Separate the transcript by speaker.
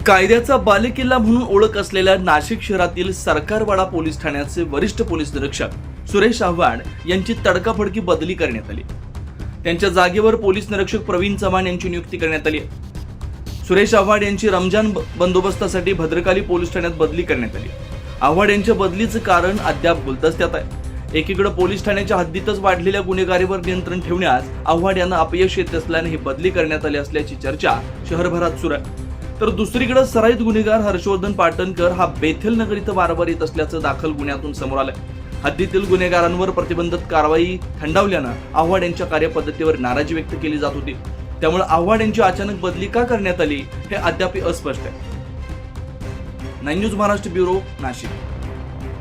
Speaker 1: कायद्याचा बालेकिल्ला म्हणून ओळख असलेल्या नाशिक शहरातील सरकारवाडा पोलीस ठाण्याचे वरिष्ठ पोलीस निरीक्षक सुरेश आव्हाड यांची तडकाफडकी बदली करण्यात आली। त्यांच्या जागेवर पोलीस निरीक्षक प्रवीण चव्हाण यांची नियुक्ती करण्यात आली। सुरेश आव्हाड यांची रमजान बंदोबस्तासाठी भद्रकाली पोलीस ठाण्यात बदली करण्यात आली। आव्हाड यांच्या बदलीचं कारण अद्याप गुलदस्त्यात आहे। एकीकडे पोलीस ठाण्याच्या हद्दीतच वाढलेल्या गुन्हेगारीवर नियंत्रण ठेवण्यास आव्हाड यांना अपयश येत असल्याने ही बदली करण्यात आली असल्याची चर्चा शहरभरात सुरू आहे। तर दुसरीकडे सराईत गुन्हेगार हर्षवर्धन पाटणकर हा बेथल नगर इथं वारंवार येत असल्याचं दाखल गुन्ह्यातून समोर आलंय। हद्दीतील गुन्हेगारांवर प्रतिबंधित कारवाई थंडावल्यानं आव्हाड यांच्या कार्यपद्धतीवर नाराजी व्यक्त केली जात होती। त्यामुळे आव्हाड यांची अचानक बदली का करण्यात आली हे अद्याप अस्पष्ट आहे। 9 न्यूज महाराष्ट्र ब्युरो, नाशिक।